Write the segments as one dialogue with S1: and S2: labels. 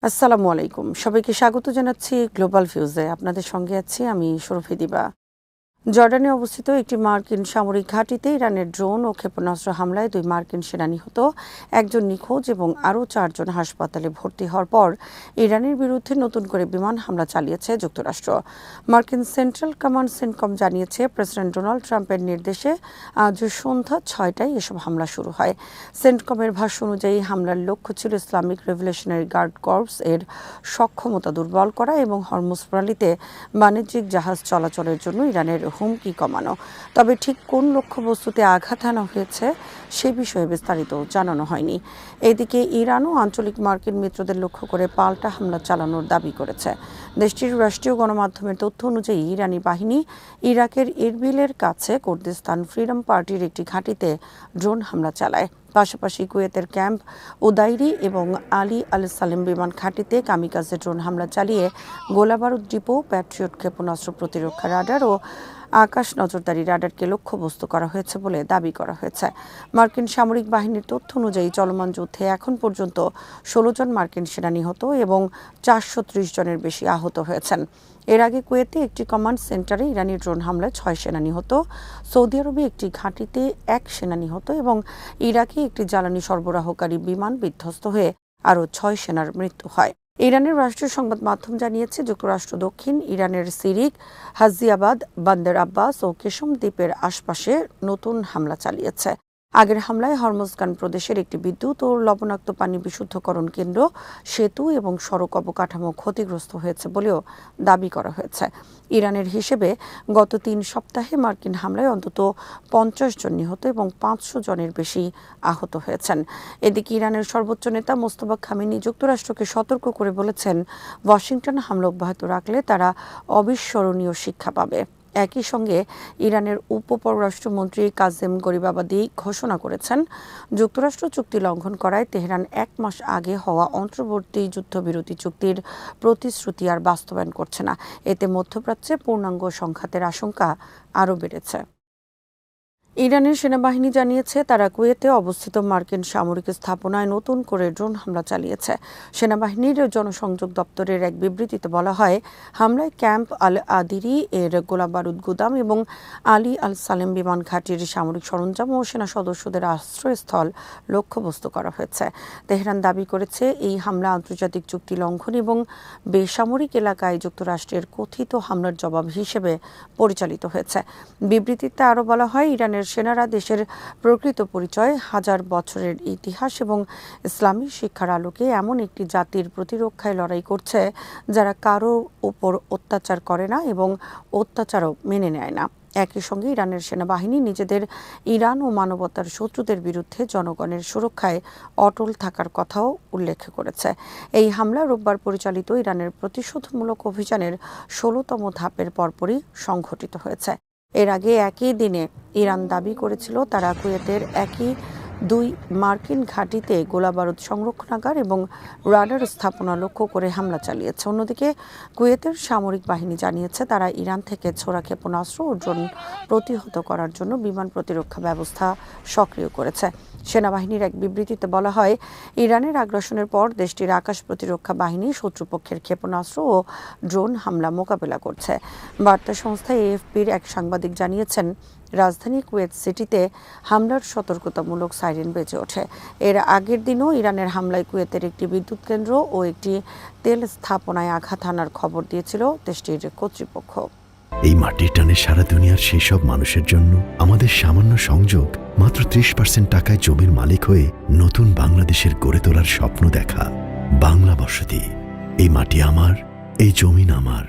S1: আসসালামু আলাইকুম। সবাইকে স্বাগত জানাচ্ছি গ্লোবাল ভিউজে। আপনাদের সঙ্গে আছি আমি শরফি দিবা। জর্ডানে অবস্থিত একটি মার্কিন সামরিক ঘাঁটিতে ইরানের ড্রোন ও ক্ষেপণাস্ত্র হামলায় 2 মার্কিন সেনা নিহত, একজন নিখোঁজ এবং আরও 4 জন হাসপাতালে ভর্তি হওয়ার পর ইরানের বিরুদ্ধে নতুন করে বিমান হামলা চালিয়েছে যুক্তরাষ্ট্র। মার্কিন সেন্ট্রাল কমান্ড সেন্টকম জানিয়েছে, প্রেসিডেন্ট ডোনাল্ড ট্রাম্পের নির্দেশে আজ সন্ধ্যা 6টায় এসব হামলা শুরু হয়। সেন্টকমের ভাষ্য অনুযায়ী হামলার লক্ষ্য ছিল ইসলামিক রেভলিউশনারি গার্ড কর্পস এর সক্ষমতা দুর্বল করা এবং হরমুজ প্রণালীতে বাণিজ্যিক জাহাজ চলাচলের জন্য ইরানের হুমকি কমানো। তবে ঠিক কোন লক্ষ্যবস্তুতে আঘাত হানা হয়েছে সে বিষয়ে বিস্তারিত জানানো হয়নি। এদিকে ইরানও আঞ্চলিক মার্কিন মিত্রদের লক্ষ্য করে পাল্টা হামলা চালানোর দাবি করেছে। দেশটির রাষ্ট্রীয় গণমাধ্যমের তথ্য অনুযায়ী ইরানি বাহিনী ইরাকের ইরবিলের কাছে কুর্দিস্তান ফ্রিডম পার্টির একটি ঘাঁটিতে ড্রোন হামলা চালায়। পাশাপাশি কুয়েতের ক্যাম্প উদাইরি এবং আলী আল সালেম বিমান ঘাঁটিতে কামিকাজে ড্রোন হামলা চালিয়ে গোলাবারুদ ডিপো, প্যাট্রিয়ট ক্ষেপণাস্ত্র প্রতিরক্ষা রাডার ও আকাশ নজরদারি রাডারকে লক্ষ্যবস্তু করা হয়েছে বলে দাবি করা হয়েছে। মার্কিন সামরিক বাহিনীর তথ্য অনুযায়ী চলমান যুদ্ধে এখন পর্যন্ত 16 জন মার্কিন সেনা নিহত এবং 430 জনের বেশি আহত হয়েছেন। এর আগে কুয়েতে একটি কমান্ড সেন্টারে ইরানি ড্রোন হামলায় 6 সেনা নিহত, সৌদি আরবে একটি ঘাঁটিতে 1 সেনা নিহত এবং ইরাকে একটি জ্বালানি সরবরাহকারী বিমান বিধ্বস্ত হয়ে আরও 6 সেনার মৃত্যু হয়। ইরানের রাষ্ট্রীয় সংবাদ মাধ্যম জানিয়েছে, যুক্তরাষ্ট্র দক্ষিণ ইরানের সিরিক, হাজিয়াবাদ, বান্দর আব্বাস ও কেশম দ্বীপের আশপাশে নতুন হামলা চালিয়েছে। আগের হামলায় হরমুজগান প্রদেশের একটি বিদ্যুৎ ও লবণাক্ত পানি বিশুদ্ধকরণ কেন্দ্র, সেতু এবং সড়ক অবকাঠামো ক্ষতিগ্রস্ত হয়েছে বলেও দাবি করা হয়েছে। ইরানের হিসেবে গত 3 সপ্তাহে মার্কিন হামলায় অন্তত 50 জন নিহত এবং 500 জনের বেশি আহত হয়েছেন। এদিকে ইরানের সর্বোচ্চ নেতা মোস্তফা খামেনি যুক্তরাষ্ট্রকে সতর্ক করে বলেছেন, ওয়াশিংটন হামলা অব্যাহত রাখলে তারা অবিস্মরণীয় শিক্ষা পাবে। একই সঙ্গে ইরানের উপপররাষ্ট্রমন্ত্রী কাজেম গরিবাবাদি ঘোষণা করেছেন, যুক্তরাষ্ট্র চুক্তি লঙ্ঘন করায় তেহরান 1 মাস আগে হওয়া অন্তর্বর্তী যুদ্ধবিরতি চুক্তির প্রতিশ্রুতি আর বাস্তবায়ন করছে না। এতে মধ্যপ্রাচ্যে পূর্ণাঙ্গ সংঘাতের আশঙ্কা আরও বেড়েছে। ইরানের সেনাবাহিনী জানিয়েছে, তারা কুয়েতে অবস্থিত মার্কিন সামরিক স্থাপনায় নতুন করে ড্রোন হামলা চালিয়েছে। সেনাবাহিনীর জনসংযোগ দপ্তরের এক বিবৃতিতে বলা হয়, হামলায় ক্যাম্প আল আদিরি এর গোলাবারুদ গুদাম এবং আলী আল সালেম বিমান ঘাঁটির সামরিক সরঞ্জাম ও সেনা সদস্যদের আশ্রয়স্থল লক্ষ্যবস্তু করা হয়েছে। তেহরান দাবি করেছে, এই হামলা আন্তর্জাতিক চুক্তি লঙ্ঘন এবং বেসামরিক এলাকায় যুক্তরাষ্ট্রের কথিত হামলার জবাব হিসেবে পরিচালিত হয়েছে। বিবৃতিতে আরও বলা হয়, ইরানের সেনারা দেশের প্রকৃত পরিচয়, হাজার বছরের ইতিহাস এবং ইসলামী শিক্ষার আলোকে এমন একটি জাতির প্রতিরক্ষায় লড়াই করছে যারা কারো উপর অত্যাচার করে না এবং অত্যাচারও মেনে নেয় না। একই সঙ্গে ইরানের সেনাবাহিনী নিজেদের ইরান ও মানবতার শত্রুদের বিরুদ্ধে জনগণের সুরক্ষায় অটল থাকার কথাও উল্লেখ করেছে। এই হামলা রোববার পরিচালিত ইরানের প্রতিশোধমূলক অভিযানের 16তম ধাপের পরপরই সংঘটিত হয়েছে। এর আগে একই দিনে ইরান দাবি করেছিল, তারা কুয়েতের একই 2 মার্কিন ঘাঁটিতে গোলাবারুদ সংরক্ষণাগার এবং রাডার স্থাপনা লক্ষ্য করে হামলা চালিয়েছে। অন্যদিকে কুয়েতের সামরিক বাহিনী জানিয়েছে, তারা ইরান থেকে ছোড়া ক্ষেপণাস্ত্র ও ড্রোন প্রতিহত করার জন্য বিমান প্রতিরক্ষা ব্যবস্থা সক্রিয় করেছে। সেনাবাহিনীর এক বিবৃতিতে বলা হয়, ইরানের আগ্রাসনের পর দেশটির আকাশ প্রতিরক্ষা বাহিনী শত্রুপক্ষের ক্ষেপণাস্ত্র ও ড্রোন হামলা মোকাবেলা করছে। বার্তা সংস্থা এএফপির এক সাংবাদিক জানিয়েছেন, রাজধানী কুয়েত সিটিতে হামলার সতর্কতামূলক সাইরেন বেজে ওঠে। এর আগের দিনও ইরানের হামলায় কুয়েতের একটি বিদ্যুৎ কেন্দ্র ও একটি তেল স্থাপনায় আঘাত হানার খবর দিয়েছিল দেশটির কর্তৃপক্ষ।
S2: এই মাটির টানে সারা দুনিয়ার সেই সব মানুষের জন্য আমাদের সামান্য সংযোগ, মাত্র 30% টাকায় জমির মালিক হয়ে নতুন বাংলাদেশের গড়ে তোলার স্বপ্ন দেখা। বাংলা বসতি, এই মাটি আমার, এই জমিন আমার।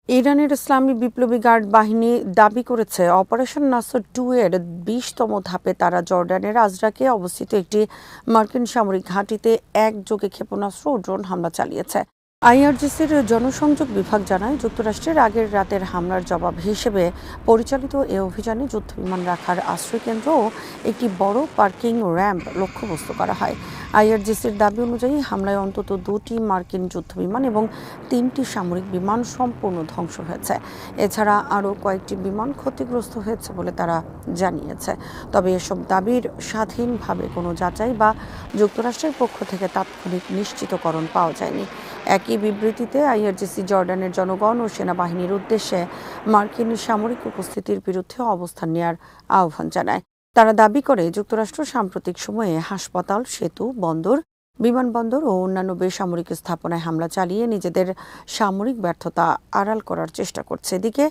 S1: ইরানের ইসলামী বিপ্লবী গার্ড বাহিনী দাবি করেছে, অপারেশন নাসর 2 এর 20তম ধাপে তারা জর্ডানের আজরাকে অবস্থিত একটি মার্কিন সামরিক ঘাঁটিতে একযোগে ক্ষেপণাস্ত্র ও ড্রোন হামলা চালিয়েছে। আইআরজিসির জনসংযোগ বিভাগ জানায়, যুক্তরাষ্ট্রের আগের রাতের হামলার জবাব হিসেবে পরিচালিত এ অভিযানে যুদ্ধবিমান রাখার আশ্রয়কেন্দ্র ও একটি বড় পার্কিং র্যাম্প লক্ষ্যবস্তু করা হয়। আইআরজিসির দাবি অনুযায়ী হামলায় অন্তত 2টি মার্কিন যুদ্ধবিমান এবং 3টি সামরিক বিমান সম্পূর্ণ ধ্বংস হয়েছে। এছাড়া আরও কয়েকটি বিমান ক্ষতিগ্রস্ত হয়েছে বলে তারা জানিয়েছে। তবে এসব দাবির স্বাধীনভাবে কোনো যাচাই বা যুক্তরাষ্ট্রের পক্ষ থেকে তাৎক্ষণিক নিশ্চিতকরণ পাওয়া যায়নি। একই বিবৃতিতে আইআরজিসি জর্ডানের জনগণ ও সেনাবাহিনীর উদ্দেশ্যে মার্কিন সামরিক উপস্থিতির বিরুদ্ধে অবস্থান নেওয়ার আহ্বান জানায়। তারা দাবি করে, যুক্তরাষ্ট্র সাম্প্রতিক সময়ে হাসপাতাল, সেতু, বন্দর, বিমানবন্দর ও অন্যান্য বেসামরিক স্থাপনায় হামলা চালিয়ে নিজেদের সামরিক ব্যর্থতা আড়াল করার চেষ্টা করছে। এদিকে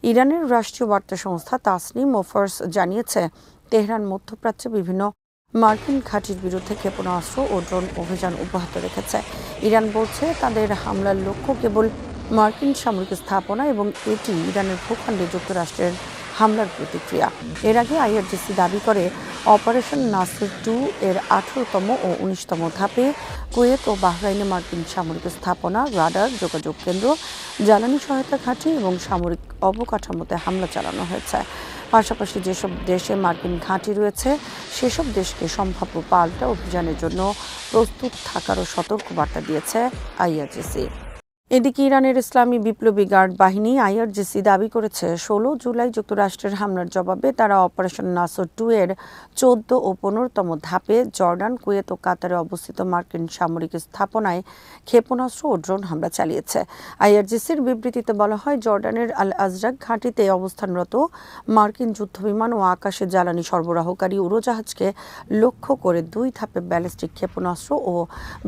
S1: ইরানের রাষ্ট্রীয় বার্তা সংস্থা তাসনিম ও ফার্স জানিয়েছে, তেহরান মধ্যপ্রাচ্যে বিভিন্ন মার্কিন ঘাঁটির বিরুদ্ধে ক্ষেপণাস্ত্র ও ড্রোন অভিযান অব্যাহত রেখেছে। ইরান বলছে, তাদের হামলার লক্ষ্য কেবল মার্কিন সামরিক স্থাপনা এবং এটি ইরানের ভূখণ্ডে যুক্তরাষ্ট্রের হামলার প্রতিক্রিয়া। এর আগে আইআরজিসি দাবি করে, অপারেশন নাসির 2 এর 18তম ও 19তম ধাপে কুয়েত ও বাহরাইনে মার্কিন সামরিক স্থাপনা, রাডার, যোগাযোগ কেন্দ্র, জ্বালানি সহায়তা ঘাঁটি এবং সামরিক অবকাঠামোতে হামলা চালানো হয়েছে। পাশাপাশি যেসব দেশে মার্কিন ঘাঁটি রয়েছে সেসব দেশকে সম্ভাব্য পাল্টা অভিযানের জন্য প্রস্তুত থাকারও সতর্কবার্তা দিয়েছে আইআরজিসি। এদিকে ইরানের ইসলামী বিপ্লবী গার্ড বাহিনী আইআরজিসি দাবি করেছে, 16 জুলাই যুক্তরাষ্ট্রের হামলার জবাবে তারা অপারেশন নাসর 2 এর 14 ও 15তম ধাপে জর্ডান, কুয়েত ও কাতারে অবস্থিত মার্কিন সামরিক স্থাপনায় ক্ষেপণাস্ত্র ও ড্রোন হামলা চালিয়েছে। আইআরজিসির বিবৃতিতে বলা হয়, জর্ডানের আল আজরাক ঘাঁটিতে অবস্থানরত মার্কিন যুদ্ধবিমান ও আকাশে জ্বালানি সরবরাহকারী উড়োজাহাজকে লক্ষ্য করে 2 ধাপে ব্যালিস্টিক ক্ষেপণাস্ত্র ও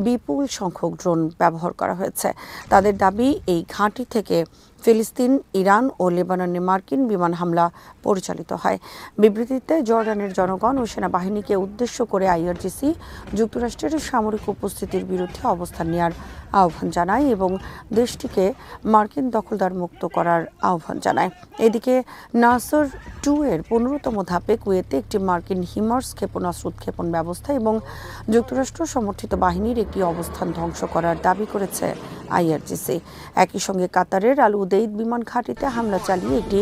S1: বিপুল সংখ্যক ড্রোন ব্যবহার করা হয়েছে। তাদের দাবি, এই ঘাঁটি থেকে ফিলিস্তিন, ইরান ও লেবাননে মার্কিন বিমান হামলা পরিচালিত হয়। বিবৃতিতে জর্ডানের জনগণ ও সেনাবাহিনীকে উদ্দেশ্য করে আইআরজিসি যুক্তরাষ্ট্রের সামরিক উপস্থিতির বিরুদ্ধে অবস্থান নেওয়ার আহ্বান জানায় এবং দেশটিকে মার্কিন দখলদার মুক্ত করার আহ্বান জানায়। এদিকে নাসর 2 এর 15তম ধাপে কুয়েতে একটি মার্কিন হিমার্স ক্ষেপণাস্ত্র উৎক্ষেপণ ব্যবস্থা এবং যুক্তরাষ্ট্র সমর্থিত বাহিনীর একটি অবস্থান ধ্বংস করার দাবি করেছে আইআরজিসি। একই সঙ্গে কাতারের আল উদেইদ বিমান ঘাঁটিতে হামলা চালিয়ে একটি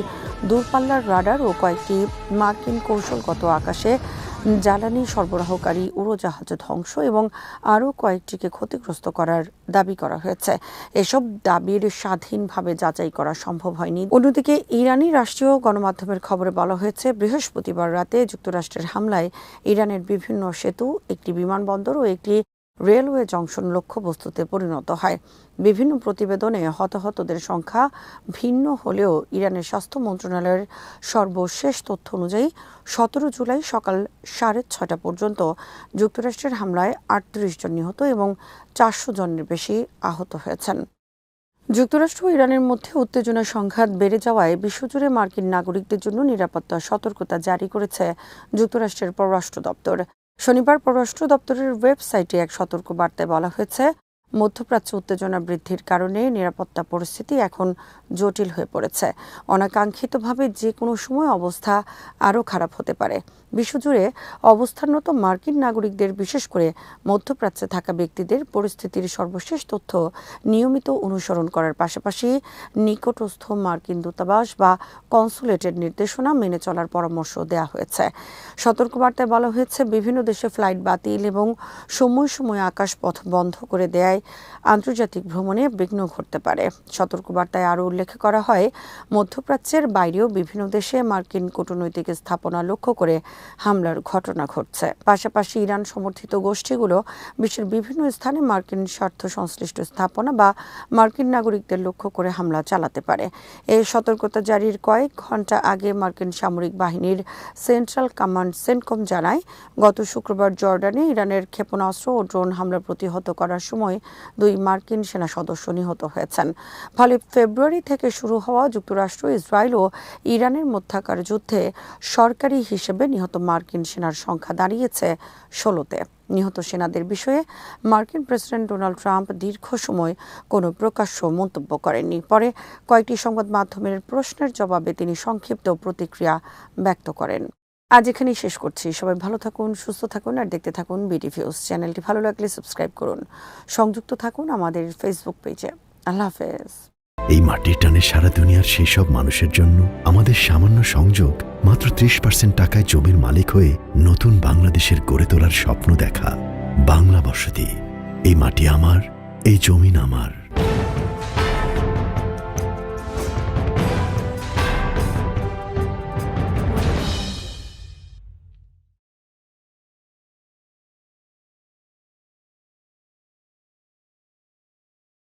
S1: দূরপাল্লার রাডার ও কয়েকটি মার্কিন কৌশলগত আকাশে জ্বালানি সরবরাহকারী উড়োজাহাজ ধ্বংস এবং আরও কয়েকটিকে ক্ষতিগ্রস্ত করার দাবি করা হয়েছে। এসব দাবির স্বাধীনভাবে যাচাই করা সম্ভব হয়নি। অন্যদিকে ইরানি রাষ্ট্রীয় গণমাধ্যমের খবরে বলা হয়েছে, বৃহস্পতিবার রাতে যুক্তরাষ্ট্রের হামলায় ইরানের বিভিন্ন সেতু, একটি বিমানবন্দর ও একটি রেলওয়ে জংশন লক্ষ্যবস্তুতে পরিণত হয়। বিভিন্ন প্রতিবেদনে হতাহতদের সংখ্যা ভিন্ন হলেও ইরানের স্বাস্থ্য মন্ত্রণালয়ের সর্বশেষ তথ্য অনুযায়ী 17 জুলাই সকাল 6:30 পর্যন্ত যুক্তরাষ্ট্রের হামলায় 38 জন নিহত এবং 400 জনের বেশি আহত হয়েছেন। যুক্তরাষ্ট্র ও ইরানের মধ্যে উত্তেজনা সংঘাত বেড়ে যাওয়ায় বিশ্বজুড়ে মার্কিন নাগরিকদের জন্য নিরাপত্তা সতর্কতা জারি করেছে যুক্তরাষ্ট্রের পররাষ্ট্র দপ্তর। শনিবার পররাষ্ট্র দপ্তরের ওয়েবসাইটে এক সতর্ক বার্তায় বলা হয়েছে, মধ্যপ্রাচ্য উত্তেজনা বৃদ্ধির কারণে নিরাপত্তা পরিস্থিতি এখন জটিল হয়ে পড়েছে। অনাকাঙ্ক্ষিতভাবে যে কোনো সময় অবস্থা আরও খারাপ হতে পারে। বিশ্বজুড়ে অবস্থানরত মার্কিন নাগরিকদের, বিশেষ করে মধ্যপ্রাচ্যে থাকা ব্যক্তিদের পরিস্থিতির সর্বশেষ তথ্য নিয়মিত অনুসরণ করার পাশাপাশি নিকটস্থ মার্কিন দূতাবাস বা কনসুলেটের নির্দেশনা মেনে চলার পরামর্শ দেওয়া হয়েছে। সতর্কবার্তায় বলা হয়েছে, বিভিন্ন দেশে ফ্লাইট বাতিল এবং সময় সময় আকাশপথ বন্ধ করে দেয়ায় আন্তর্জাতিক ভ্রমণে বিঘ্ন ঘটতে পারে। সতর্কবার্তায় আরও উল্লেখ করা হয়, মধ্যপ্রাচ্যের বাইরেও বিভিন্ন দেশে মার্কিন কূটনৈতিক স্থাপনা লক্ষ্য করে হামলার ঘটনা ঘটছে। পাশাপাশি ইরান সমর্থিত গোষ্ঠীগুলো বিশ্বের বিভিন্ন স্থানে মার্কিন স্বার্থ সংশ্লিষ্ট স্থাপনা বা মার্কিন নাগরিকদের লক্ষ্য করে হামলা চালাতে পারে। এই সতর্কতা জারির কয়েক ঘণ্টা আগে মার্কিন সামরিক বাহিনীর সেন্ট্রাল কমান্ড সেন্টকম জানায়, গত শুক্রবার জর্ডানে ইরানের ক্ষেপণাস্ত্র ও ড্রোন হামলা প্রতিহত করার সময় 2 মার্কিন সেনা সদস্য নিহত হয়েছেন। ফলে ফেব্রুয়ারি থেকে শুরু হওয়া যুক্তরাষ্ট্র, ইসরায়েল ও ইরানের মধ্যকার যুদ্ধে সরকারি হিসেবে নিহত মার্কিন সেনার সংখ্যা দাঁড়িয়েছে 16-তে। নিহত সেনাদের বিষয়ে মার্কিন প্রেসিডেন্ট ডোনাল্ড ট্রাম্প দীর্ঘ সময় কোনো প্রকাশ্য মন্তব্য করেননি। পরে কয়েকটি সংবাদ মাধ্যমের প্রশ্নের জবাবে তিনি সংক্ষিপ্ত প্রতিক্রিয়া ব্যক্ত করেন। আজ এখানেই শেষ করছি। সবাই ভালো থাকুন, সুস্থ থাকুন আর দেখতে থাকুন বিডি ভিউজ। চ্যানেলটি ভালো লাগলে সাবস্ক্রাইব করুন, সংযুক্ত থাকুন আমাদের ফেসবুক পেজে। আল্লাহ হাফেজ।
S2: এই মাটির টানে সারা দুনিয়ার সেই সব মানুষের জন্য আমাদের সামান্য সংযোগ মাত্র 30% টাকায় জমির মালিক হয়ে নতুন বাংলাদেশের গড়ে তোলার স্বপ্ন দেখা। বাংলা বসতি। এই মাটি আমার, এই জমিন আমার।